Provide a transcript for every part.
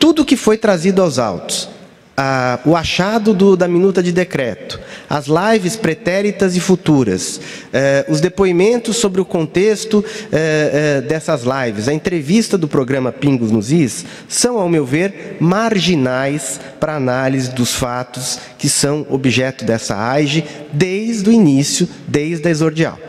tudo que foi trazido aos autos, o achado da minuta de decreto, as lives pretéritas e futuras, os depoimentos sobre o contexto dessas lives, a entrevista do programa Pingos nos Is, são, ao meu ver, marginais para análise dos fatos que são objeto dessa AIGE desde o início, desde a exordial.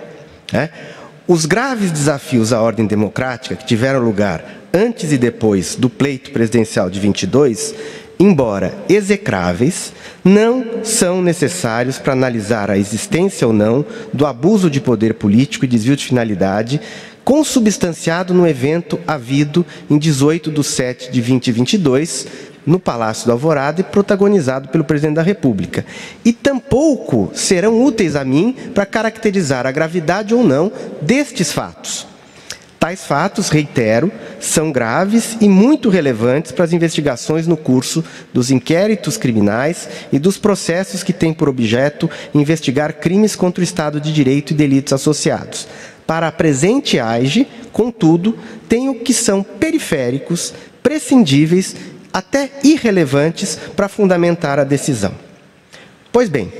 Os graves desafios à ordem democrática que tiveram lugar antes e depois do pleito presidencial de 22, embora execráveis, não são necessários para analisar a existência ou não do abuso de poder político e desvio de finalidade consubstanciado no evento havido em 18/7 de 2022, no Palácio do Alvorada e protagonizado pelo Presidente da República. E tampouco serão úteis a mim para caracterizar a gravidade ou não destes fatos. Tais fatos, reitero, são graves e muito relevantes para as investigações no curso dos inquéritos criminais e dos processos que têm por objeto investigar crimes contra o Estado de Direito e delitos associados. Para a presente AIGE, contudo, tenho que são periféricos, prescindíveis, até irrelevantes para fundamentar a decisão. Pois bem,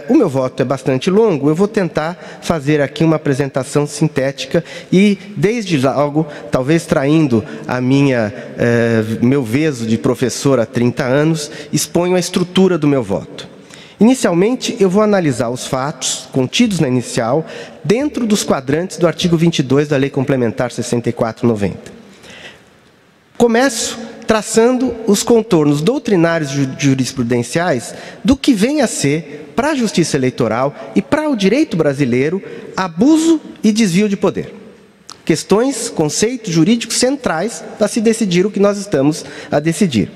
o meu voto é bastante longo, eu vou tentar fazer aqui uma apresentação sintética e, desde logo, talvez traindo meu veso de professor há 30 anos, exponho a estrutura do meu voto. Inicialmente, eu vou analisar os fatos contidos na inicial dentro dos quadrantes do artigo 22 da Lei Complementar 64/90. Começo traçando os contornos doutrinários jurisprudenciais do que vem a ser, para a justiça eleitoral e para o direito brasileiro, abuso e desvio de poder. Questões, conceitos jurídicos centrais para se decidir o que nós estamos a decidir.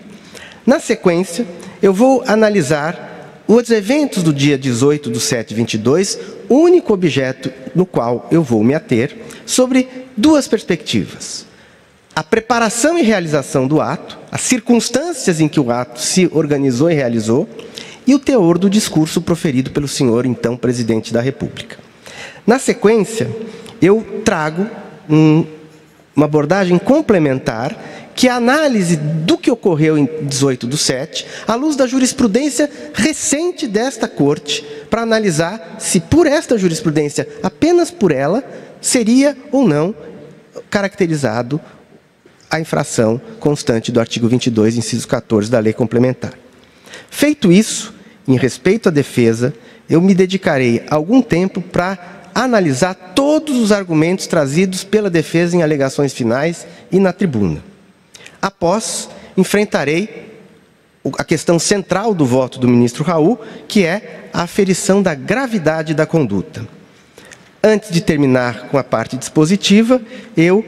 Na sequência, eu vou analisar os eventos do dia 18/7/22, único objeto no qual eu vou me ater, sobre duas perspectivas: a preparação e realização do ato, as circunstâncias em que o ato se organizou e realizou, e o teor do discurso proferido pelo senhor, então, Presidente da República. Na sequência, eu trago uma abordagem complementar, que é a análise do que ocorreu em 18/7, à luz da jurisprudência recente desta Corte, para analisar se, por esta jurisprudência, apenas por ela, seria ou não caracterizado a infração constante do artigo 22, inciso 14 da Lei Complementar. Feito isso, em respeito à defesa, eu me dedicarei algum tempo para analisar todos os argumentos trazidos pela defesa em alegações finais e na tribuna. Após, enfrentarei a questão central do voto do ministro Raul, que é a aferição da gravidade da conduta. Antes de terminar com a parte dispositiva, eu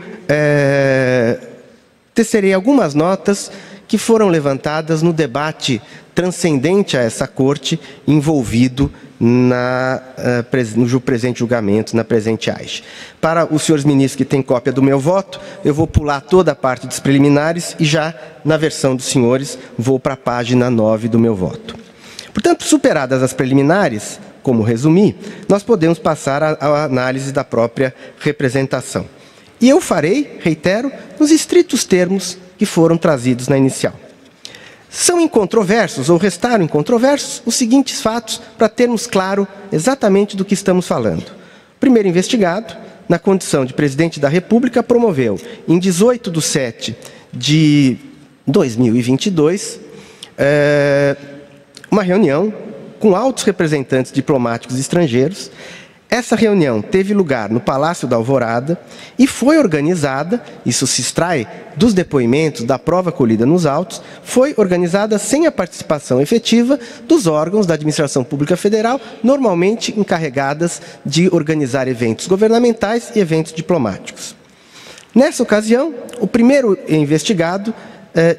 tecerei algumas notas que foram levantadas no debate transcendente a essa Corte, envolvido no presente julgamento, na presente AIGE. Para os senhores ministros que têm cópia do meu voto, eu vou pular toda a parte dos preliminares e já, na versão dos senhores, vou para a página 9 do meu voto. Portanto, superadas as preliminares, como resumi, nós podemos passar à análise da própria representação. E eu farei, reitero, nos estritos termos que foram trazidos na inicial. São incontroversos, ou restaram incontroversos, os seguintes fatos, para termos claro exatamente do que estamos falando. O primeiro investigado, na condição de Presidente da República, promoveu, em 18/7 de 2022, uma reunião com altos representantes diplomáticos estrangeiros. Essa reunião teve lugar no Palácio da Alvorada e foi organizada, isso se extrai dos depoimentos, da prova colhida nos autos, foi organizada sem a participação efetiva dos órgãos da Administração Pública Federal, normalmente encarregadas de organizar eventos governamentais e eventos diplomáticos. Nessa ocasião, o primeiro investigado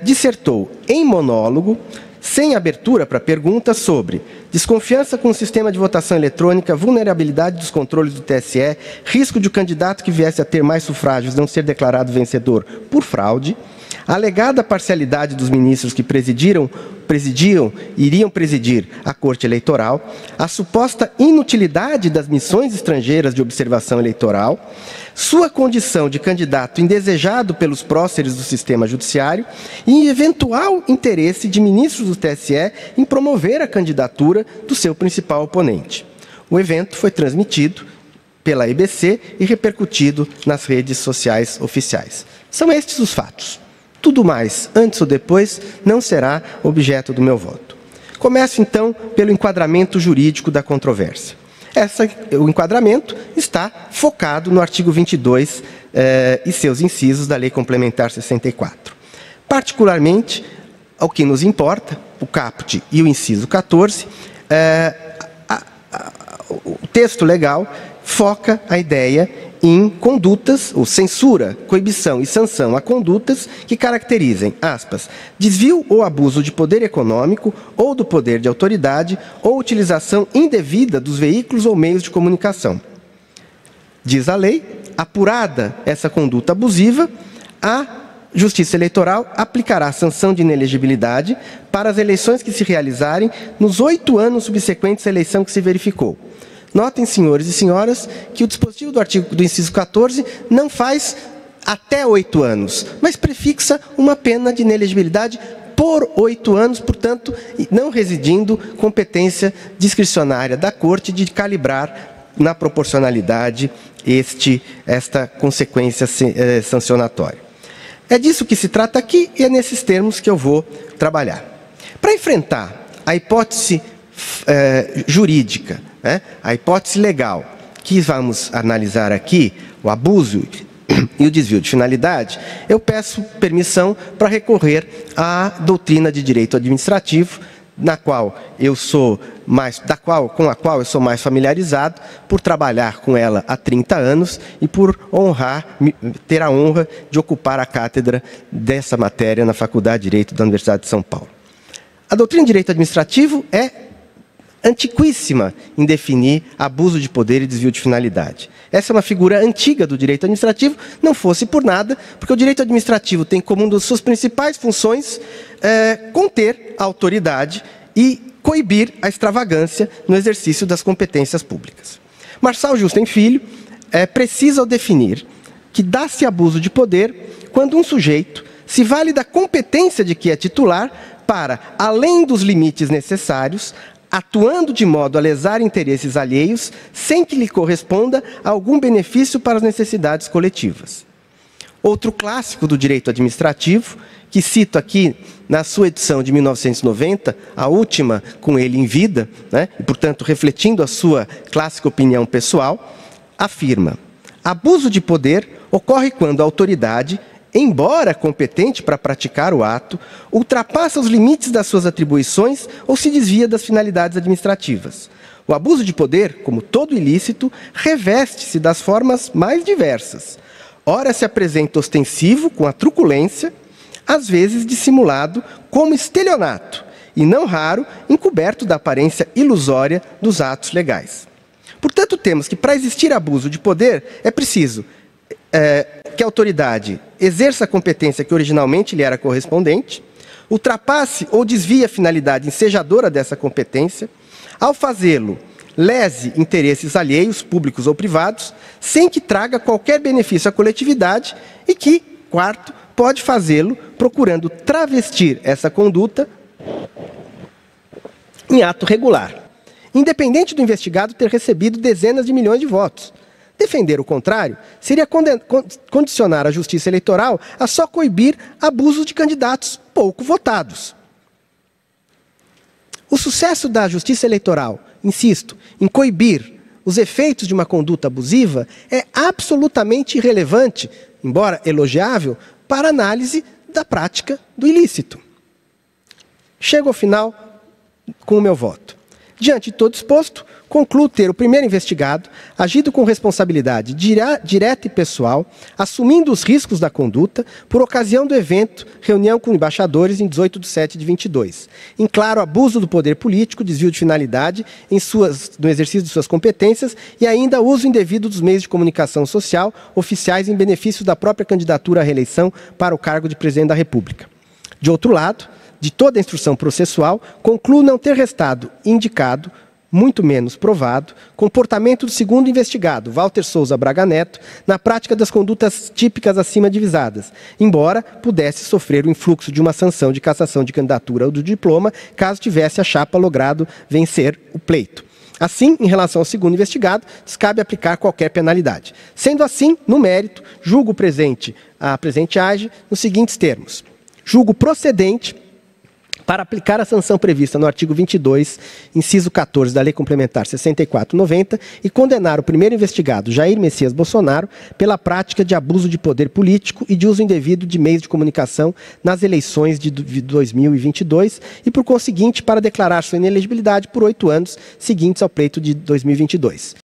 dissertou em monólogo, sem abertura para perguntas, sobre desconfiança com o sistema de votação eletrônica, vulnerabilidade dos controles do TSE, risco de o candidato que viesse a ter mais sufrágios não ser declarado vencedor por fraude, A alegada parcialidade dos ministros que iriam presidir a Corte Eleitoral, a suposta inutilidade das missões estrangeiras de observação eleitoral, sua condição de candidato indesejado pelos próceres do sistema judiciário e eventual interesse de ministros do TSE em promover a candidatura do seu principal oponente. O evento foi transmitido pela EBC e repercutido nas redes sociais oficiais. São estes os fatos. Tudo mais, antes ou depois, não será objeto do meu voto. Começo, então, pelo enquadramento jurídico da controvérsia. O enquadramento está focado no artigo 22 e seus incisos da Lei Complementar 64. Particularmente, ao que nos importa, o caput e o inciso 14, o texto legal foca a ideia em condutas, ou censura, coibição e sanção a condutas que caracterizem, aspas, desvio ou abuso de poder econômico ou do poder de autoridade ou utilização indevida dos veículos ou meios de comunicação. Diz a lei, apurada essa conduta abusiva, a Justiça Eleitoral aplicará a sanção de inelegibilidade para as eleições que se realizarem nos 8 anos subsequentes à eleição que se verificou. Notem, senhores e senhoras, que o dispositivo do inciso 14 não faz até 8 anos, mas prefixa uma pena de inelegibilidade por 8 anos, portanto, não residindo competência discricionária da Corte de calibrar na proporcionalidade esta consequência sancionatória. É disso que se trata aqui e é nesses termos que eu vou trabalhar. Para enfrentar a hipótese jurídica, a hipótese legal que vamos analisar aqui, o abuso e o desvio de finalidade, eu peço permissão para recorrer à doutrina de direito administrativo, com a qual eu sou mais familiarizado, por trabalhar com ela há 30 anos e por ter a honra de ocupar a cátedra dessa matéria na Faculdade de Direito da Universidade de São Paulo. A doutrina de direito administrativo é antiquíssima em definir abuso de poder e desvio de finalidade. Essa é uma figura antiga do direito administrativo, não fosse por nada, porque o direito administrativo tem como uma das suas principais funções conter a autoridade e coibir a extravagância no exercício das competências públicas. Marçal Justen Filho precisa ao definir que dá-se abuso de poder quando um sujeito se vale da competência de que é titular para, além dos limites necessários, atuando de modo a lesar interesses alheios, sem que lhe corresponda algum benefício para as necessidades coletivas. Outro clássico do direito administrativo, que cito aqui na sua edição de 1990, a última com ele em vida, e, portanto, refletindo a sua clássica opinião pessoal, afirma: abuso de poder ocorre quando a autoridade, embora competente para praticar o ato, ultrapassa os limites das suas atribuições ou se desvia das finalidades administrativas. O abuso de poder, como todo ilícito, reveste-se das formas mais diversas. Ora se apresenta ostensivo, com a truculência, às vezes dissimulado como estelionato, e não raro encoberto da aparência ilusória dos atos legais. Portanto, temos que, para existir abuso de poder, é preciso que a autoridade exerça a competência que originalmente lhe era correspondente, ultrapasse ou desvie a finalidade ensejadora dessa competência, ao fazê-lo, lese interesses alheios, públicos ou privados, sem que traga qualquer benefício à coletividade e que, quarto, pode fazê-lo procurando travestir essa conduta em ato regular, independente do investigado ter recebido dezenas de milhões de votos. Defender o contrário seria condicionar a Justiça Eleitoral a só coibir abusos de candidatos pouco votados. O sucesso da Justiça Eleitoral, insisto, em coibir os efeitos de uma conduta abusiva é absolutamente irrelevante, embora elogiável, para a análise da prática do ilícito. Chego ao final com o meu voto. Diante de todo exposto, concluo ter o primeiro investigado agido com responsabilidade direta e pessoal, assumindo os riscos da conduta, por ocasião do evento Reunião com Embaixadores em 18/7/22, em claro abuso do poder político, desvio de finalidade no exercício de suas competências e ainda uso indevido dos meios de comunicação social oficiais em benefício da própria candidatura à reeleição para o cargo de Presidente da República. De outro lado, de toda a instrução processual, concluo não ter restado indicado, muito menos provado, comportamento do segundo investigado, Walter Souza Braga Neto, na prática das condutas típicas acima divisadas, embora pudesse sofrer o influxo de uma sanção de cassação de candidatura ou do diploma, caso tivesse a chapa logrado vencer o pleito. Assim, em relação ao segundo investigado, descabe aplicar qualquer penalidade. Sendo assim, no mérito, julgo a presente AGE nos seguintes termos. Julgo procedente para aplicar a sanção prevista no artigo 22, inciso 14 da Lei Complementar 64/90 e condenar o primeiro investigado, Jair Messias Bolsonaro, pela prática de abuso de poder político e de uso indevido de meios de comunicação nas eleições de 2022 e, por conseguinte, para declarar sua inelegibilidade por 8 anos seguintes ao pleito de 2022.